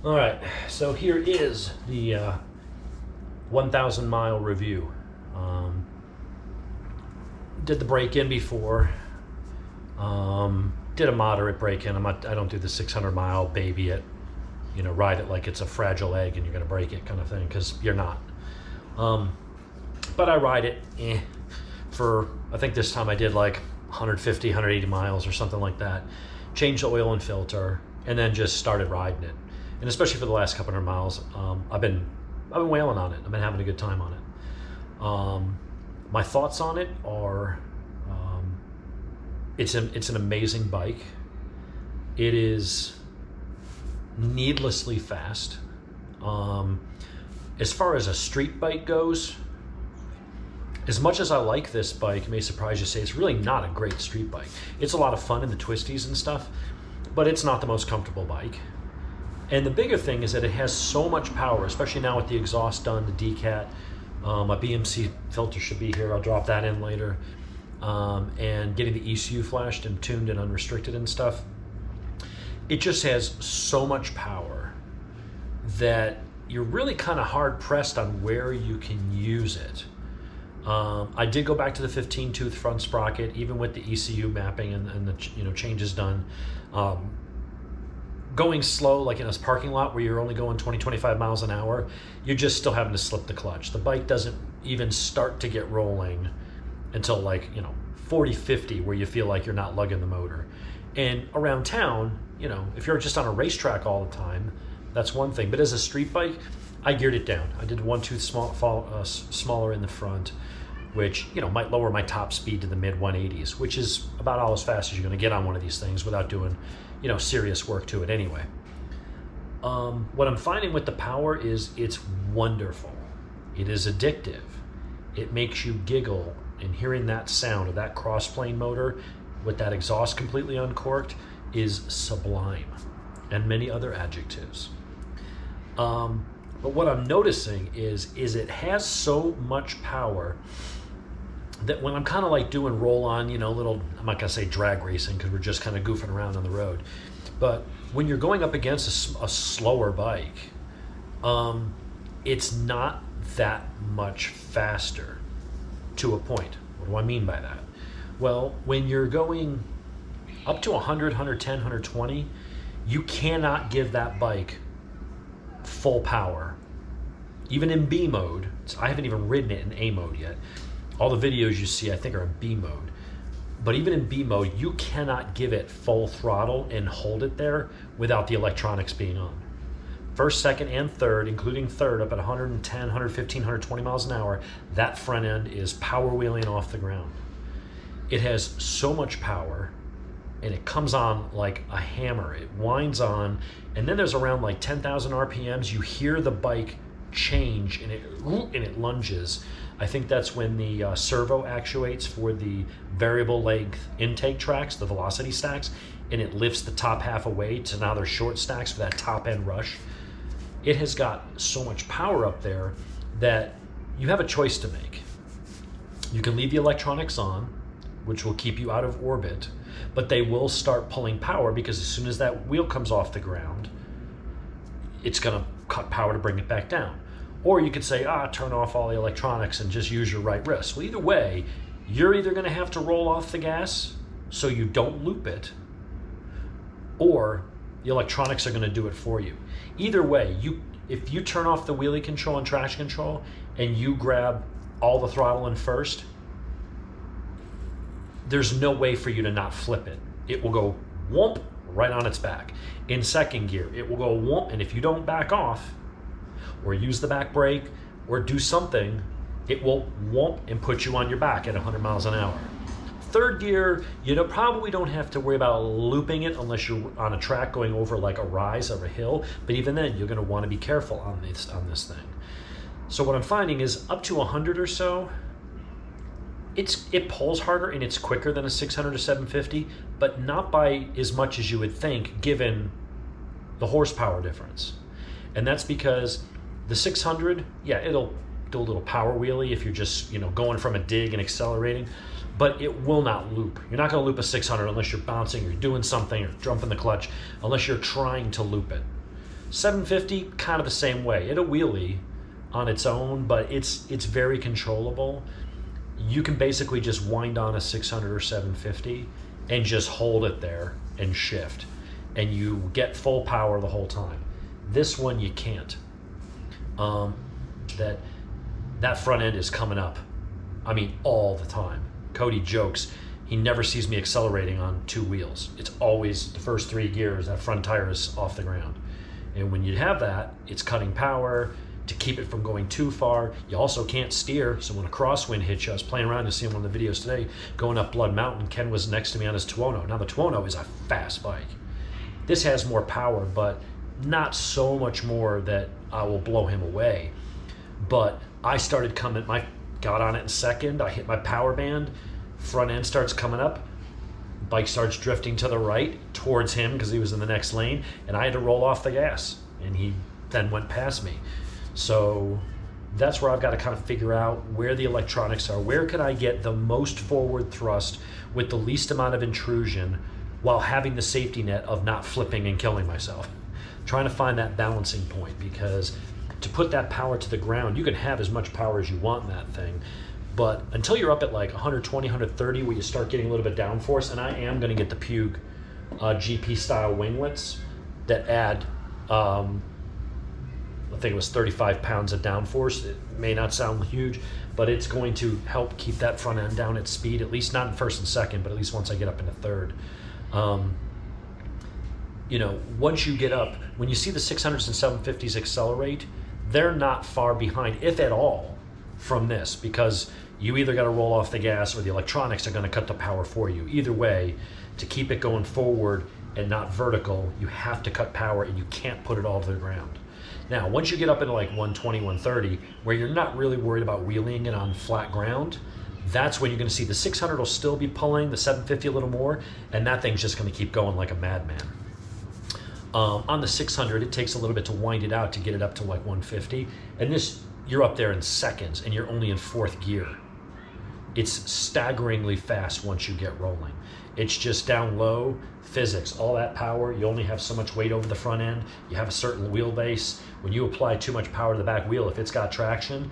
All right, so here is the 1,000 mile review. Did the break-in before. Did a moderate break-in. I don't do the 600 mile baby it, ride it like it's a fragile egg and you're gonna break it kind of thing, because you're not. But I ride it for, I think this time I did like 150, 180 miles or something like that. Changed the oil and filter, and then just started riding it. And especially for the last couple hundred miles, I've been wailing on it. I've been having a good time on it. My thoughts on it are, it's an amazing bike. It is needlessly fast. As far as a street bike goes, as much as I like this bike, it may surprise you to say it's really not a great street bike. It's a lot of fun in the twisties and stuff, but it's not the most comfortable bike. And the bigger thing is that it has so much power, especially now with the exhaust done, the decat. My BMC filter should be here. I'll drop that in later. And getting the ECU flashed and tuned and unrestricted and stuff. It just has so much power that you're really kind of hard pressed on where you can use it. I did go back to the 15 tooth front sprocket, even with the ECU mapping and the changes done. Going slow, like in a parking lot where you're only going 20, 25 miles an hour, you're just still having to slip the clutch. The bike doesn't even start to get rolling until 40, 50, where you feel like you're not lugging the motor. And around town, if you're just on a racetrack all the time, that's one thing. But as a street bike, I geared it down. I did one tooth smaller in the front, which might lower my top speed to the mid 180s, which is about all as fast as you're going to get on one of these things without doing serious work to it anyway. What I'm finding with the power is it's wonderful. It is addictive. It makes you giggle, and hearing that sound of that cross-plane motor with that exhaust completely uncorked is sublime, and many other adjectives. But what I'm noticing is it has so much power that when I'm kind of like doing roll-on, little, I'm not gonna say drag racing because we're just kind of goofing around on the road, but when you're going up against a slower bike, it's not that much faster to a point. What do I mean by that? Well, when you're going up to 100, 110, 120, you cannot give that bike full power. Even in B mode, I haven't even ridden it in A mode yet. All the videos you see, I think, are in B mode. But even in B mode, you cannot give it full throttle and hold it there without the electronics being on. First, second, and third, including third, up at 110, 115, 120 miles an hour, that front end is power wheeling off the ground. It has so much power, and it comes on like a hammer. It winds on, and then there's around like 10,000 RPMs. You hear the bike change, and it lunges. I think that's when the servo actuates for the variable length intake tracks, the velocity stacks, and it lifts the top half away to now they're short stacks for that top end rush. It has got so much power up there that you have a choice to make. You can leave the electronics on, which will keep you out of orbit, but they will start pulling power because as soon as that wheel comes off the ground, it's gonna cut power to bring it back down. Or you could say, turn off all the electronics and just use your right wrist. Well, either way, you're either gonna have to roll off the gas so you don't loop it, or the electronics are gonna do it for you. Either way, if you turn off the wheelie control and traction control and you grab all the throttle in first, there's no way for you to not flip it. It will go whoomp right on its back. In second gear, it will go whoomp, and if you don't back off or use the back brake or do something, it will whoomp and put you on your back at 100 miles an hour. Third gear, probably don't have to worry about looping it unless you're on a track going over like a rise or a hill, but even then you're gonna wanna be careful on this thing. So what I'm finding is up to 100 or so, it pulls harder and it's quicker than a 600 or 750, but not by as much as you would think given the horsepower difference. And that's because the 600, yeah, it'll do a little power wheelie if you're just going from a dig and accelerating, but it will not loop. You're not going to loop a 600 unless you're bouncing or doing something or jumping the clutch, unless you're trying to loop it. 750, kind of the same way. It'll wheelie on its own, but it's very controllable. You can basically just wind on a 600 or 750 and just hold it there and shift, and you get full power the whole time. This one you can't. That front end is coming up, I mean, all the time. Cody jokes he never sees me accelerating on two wheels. It's always the first three gears, that front tire is off the ground. And when you have that, it's cutting power to keep it from going too far. You also can't steer, so when a crosswind hits you, I was playing around to see one of the videos today, going up Blood Mountain. Ken was next to me on his Tuono. Now the Tuono is a fast bike. This has more power, but not so much more that I will blow him away. But I started got on it in second, I hit my power band, front end starts coming up, bike starts drifting to the right towards him because he was in the next lane, and I had to roll off the gas, and he then went past me. So that's where I've got to kind of figure out where the electronics are. Where can I get the most forward thrust with the least amount of intrusion while having the safety net of not flipping and killing myself? Trying to find that balancing point, because to put that power to the ground, you can have as much power as you want in that thing, but until you're up at like 120, 130, where you start getting a little bit downforce, and I am going to get the Pugue GP style winglets that add, I think it was 35 pounds of downforce. It may not sound huge, but it's going to help keep that front end down at speed, at least not in first and second, but at least once I get up into third. You know, once you get up, when you see the 600s and 750s accelerate, they're not far behind, if at all, from this, because you either got to roll off the gas or the electronics are going to cut the power for you. Either way, to keep it going forward and not vertical, you have to cut power, and you can't put it all to the ground. Now, once you get up into like 120, 130, where you're not really worried about wheeling it on flat ground, that's when you're going to see the 600 will still be pulling, the 750 a little more, and that thing's just going to keep going like a madman. On the 600, it takes a little bit to wind it out to get it up to like 150, and this, you're up there in seconds, and you're only in fourth gear. It's staggeringly fast once you get rolling. It's just down low, physics, all that power, you only have so much weight over the front end, you have a certain wheelbase. When you apply too much power to the back wheel, if it's got traction,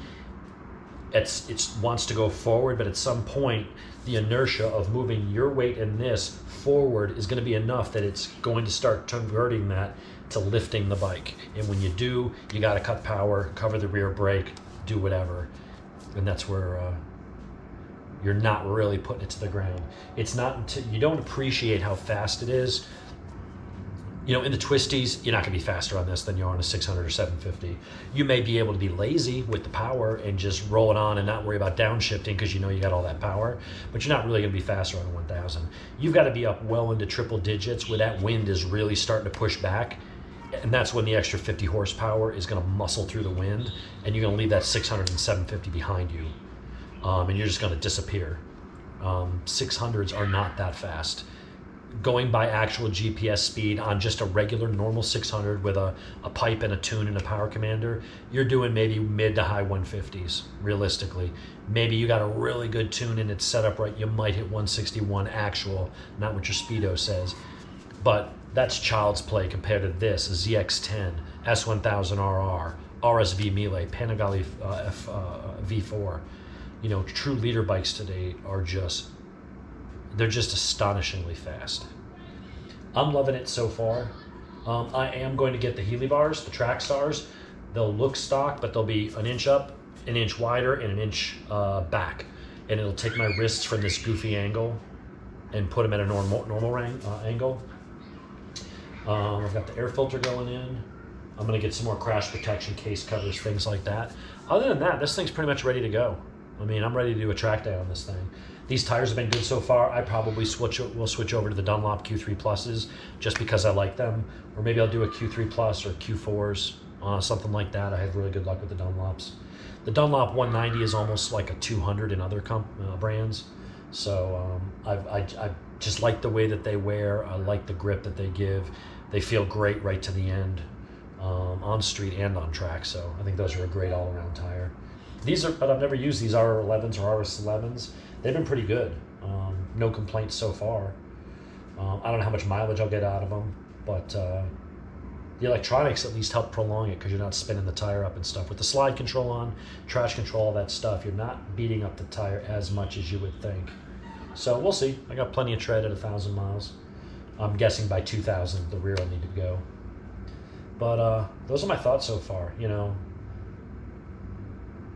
it wants to go forward, but at some point, the inertia of moving your weight in this forward is going to be enough that it's going to start converting that to lifting the bike. And when you do, you got to cut power, cover the rear brake, do whatever. And that's where you're not really putting it to the ground. It's not until you don't appreciate how fast it is. You know, in the twisties, you're not going to be faster on this than you are on a 600 or 750. You may be able to be lazy with the power and just roll it on and not worry about downshifting because you know you got all that power, but you're not really going to be faster on a 1000. You've got to be up well into triple digits where that wind is really starting to push back, and that's when the extra 50 horsepower is going to muscle through the wind, and you're going to leave that 600 and 750 behind you, and you're just going to disappear. 600s are not that fast. Going by actual GPS speed on just a regular normal 600 with a pipe and a tune and a power commander, you're doing maybe mid to high 150s, realistically. Maybe you got a really good tune and it's set up right, you might hit 161 actual, not what your speedo says. But that's child's play compared to this, a ZX10, S1000RR, RSV Miele, Panigale V4. You know, true leader bikes today are just, they're just astonishingly fast. I'm loving it so far. I am going to get the Healy bars, the Track Stars. They'll look stock, but they'll be an inch up, an inch wider, and an inch back. And it'll take my wrists from this goofy angle and put them at a normal angle. I've got the air filter going in. I'm gonna get some more crash protection, case covers, things like that. Other than that, this thing's pretty much ready to go. I mean, I'm ready to do a track day on this thing. These tires have been good so far. I probably will switch over to the Dunlop Q3 Pluses just because I like them. Or maybe I'll do a Q3 Plus or Q4s, something like that. I had really good luck with the Dunlops. The Dunlop 190 is almost like a 200 in other brands. So I just like the way that they wear. I like the grip that they give. They feel great right to the end, on street and on track. So I think those are a great all-around tire. But I've never used these RR11s or RS11s. They've been pretty good. No complaints so far. I don't know how much mileage I'll get out of them, but The electronics at least help prolong it because you're not spinning the tire up and stuff. With the slide control on, traction control, all that stuff, you're not beating up the tire as much as you would think. So we'll see. I got plenty of tread at 1,000 miles. I'm guessing by 2,000 the rear will need to go. But those are my thoughts so far. You know,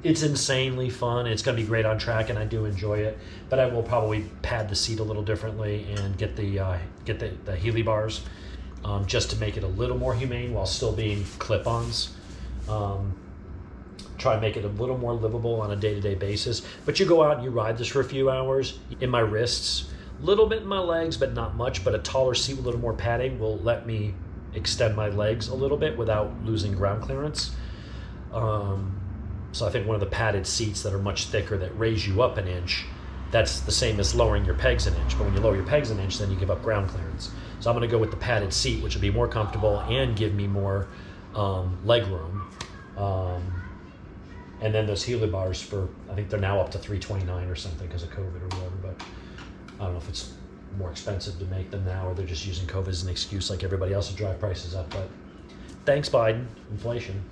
it's insanely fun. It's going to be great on track, and I do enjoy it. But I will probably pad the seat a little differently and get the Healy bars just to make it a little more humane while still being clip-ons. Try and make it a little more livable on a day-to-day basis. But you go out and you ride this for a few hours. In my wrists, a little bit in my legs, but not much. But a taller seat with a little more padding will let me extend my legs a little bit without losing ground clearance. So I think one of the padded seats that are much thicker that raise you up an inch, that's the same as lowering your pegs an inch. But when you lower your pegs an inch, then you give up ground clearance. So I'm going to go with the padded seat, which will be more comfortable and give me more leg room. And then those Healy bars for, I think they're now up to $329 or something because of COVID or whatever. But I don't know if it's more expensive to make them now or they're just using COVID as an excuse like everybody else to drive prices up. But thanks, Biden, inflation.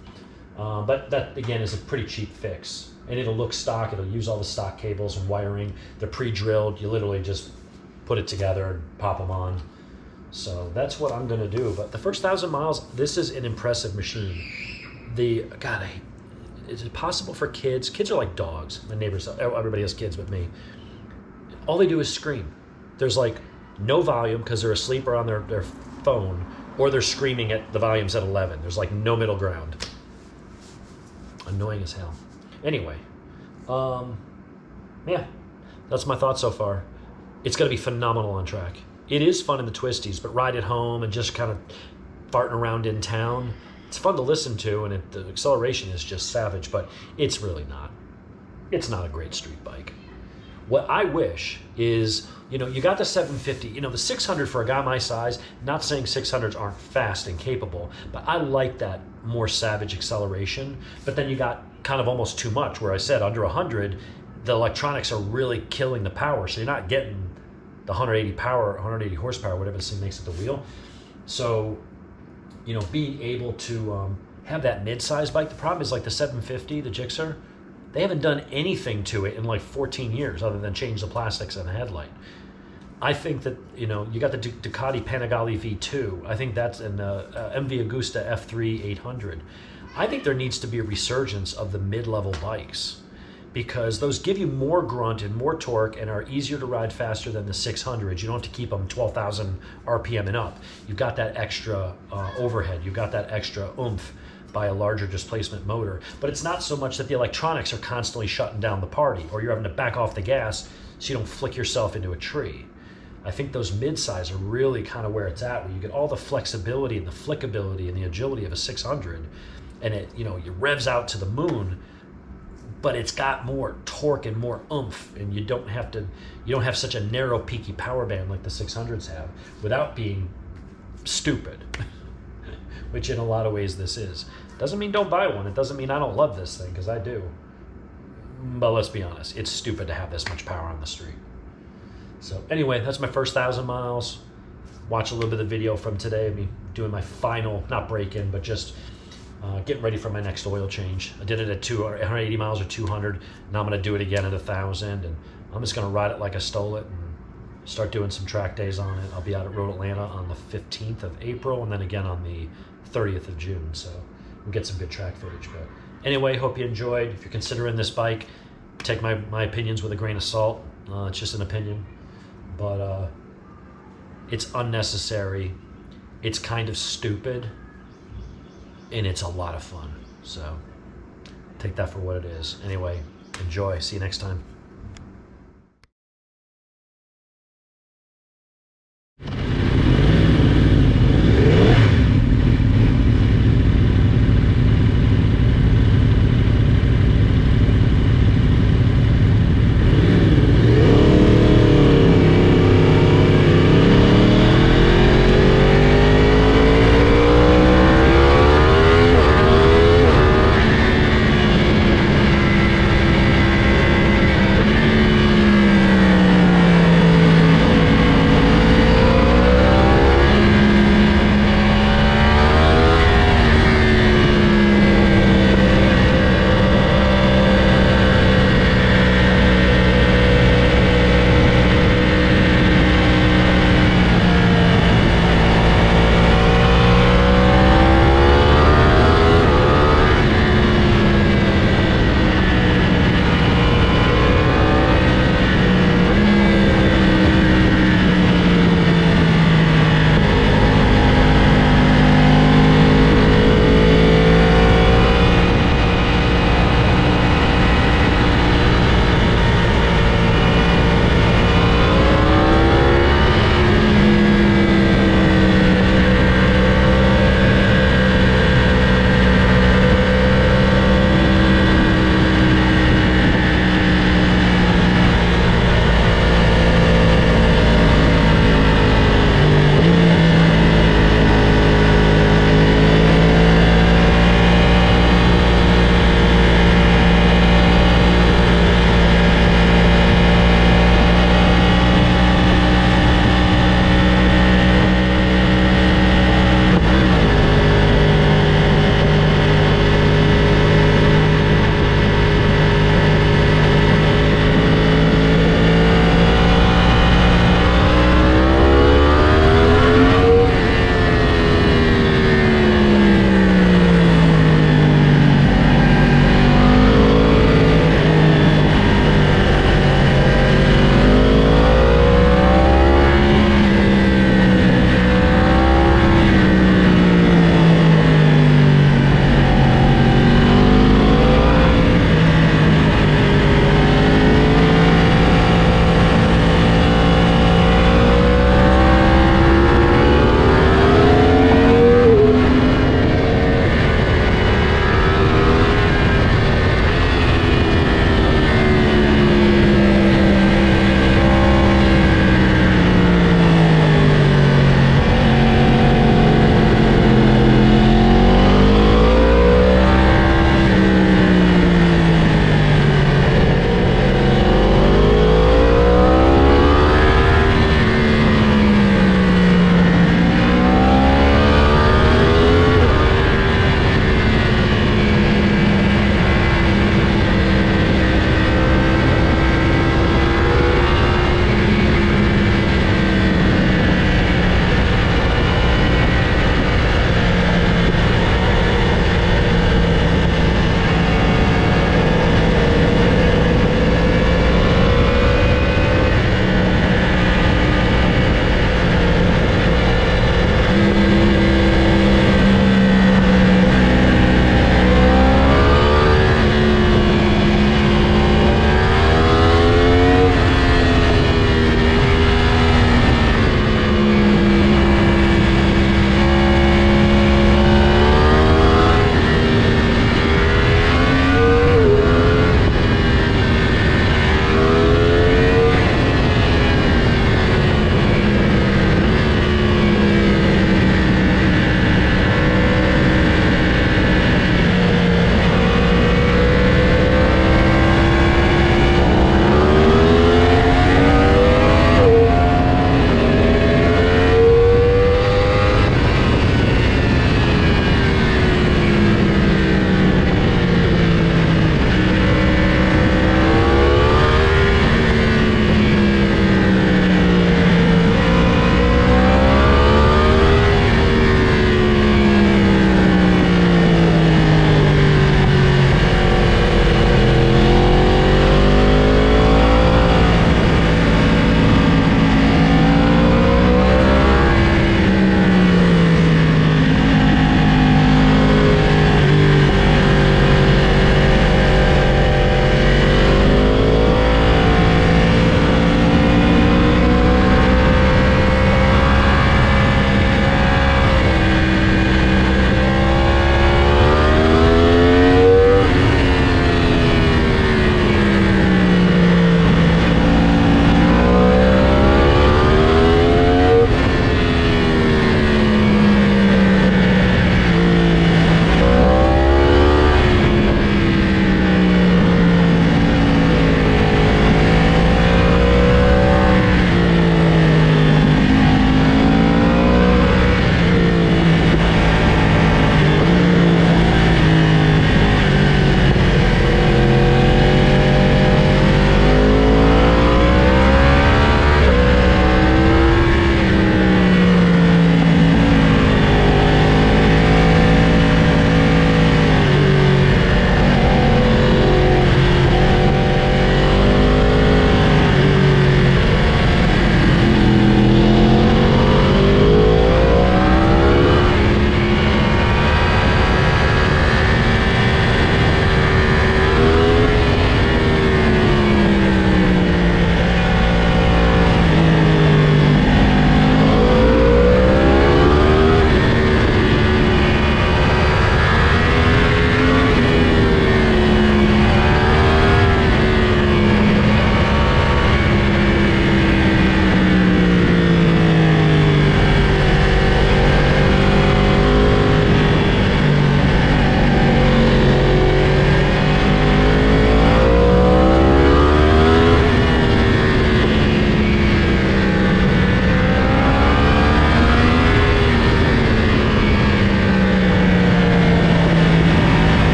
But that, again, is a pretty cheap fix. And it'll look stock. It'll use all the stock cables and wiring. They're pre-drilled. You literally just put it together and pop them on. So that's what I'm going to do. But the first 1,000 miles, this is an impressive machine. Is it possible for kids? Kids are like dogs. My neighbors, everybody has kids but me. All they do is scream. There's like no volume because they're asleep or on their phone, or they're screaming at the volumes at 11. There's like no middle ground. Annoying as hell. Anyway, yeah, that's my thoughts so far. It's going to be phenomenal on track. It is fun in the twisties, but ride at home and just kind of farting around in town, it's fun to listen to, and the acceleration is just savage, but it's really not. It's not a great street bike. What I wish is, you got the 750, the 600 for a guy my size, not saying 600s aren't fast and capable, but I like that more savage acceleration. But then you got kind of almost too much, where I said under 100, the electronics are really killing the power, so you're not getting the 180 horsepower, whatever this thing makes at the wheel. So, being able to have that mid-size bike, the problem is like the 750, the Gixxer, they haven't done anything to it in like 14 years other than change the plastics and the headlight. I think that, you got the Ducati Panigale V2. I think that's in the MV Agusta F3 800. I think there needs to be a resurgence of the mid-level bikes because those give you more grunt and more torque and are easier to ride faster than the 600s. You don't have to keep them 12,000 RPM and up. You've got that extra overhead. You've got that extra oomph by a larger displacement motor. But it's not so much that the electronics are constantly shutting down the party or you're having to back off the gas so you don't flick yourself into a tree. I think those mid-size are really kind of where it's at, where you get all the flexibility and the flickability and the agility of a 600, and it, it revs out to the moon, but it's got more torque and more oomph, and you don't have such a narrow, peaky power band like the 600s have without being stupid, which in a lot of ways this is. Doesn't mean don't buy one. It doesn't mean I don't love this thing, because I do. But let's be honest, it's stupid to have this much power on the street. So anyway, that's my first 1,000 miles. Watch a little bit of the video from today, me doing my final, not break-in, but just getting ready for my next oil change. I did it at 180 miles or 200. Now I'm going to do it again at 1,000, and I'm just going to ride it like I stole it and start doing some track days on it. I'll be out at Road Atlanta on the 15th of April and then again on the 30th of June. So we'll get some good track footage. But anyway, hope you enjoyed. If you're considering this bike, take my opinions with a grain of salt. It's just an opinion. But it's unnecessary. It's kind of stupid. And it's a lot of fun. So take that for what it is. Anyway, enjoy. See you next time.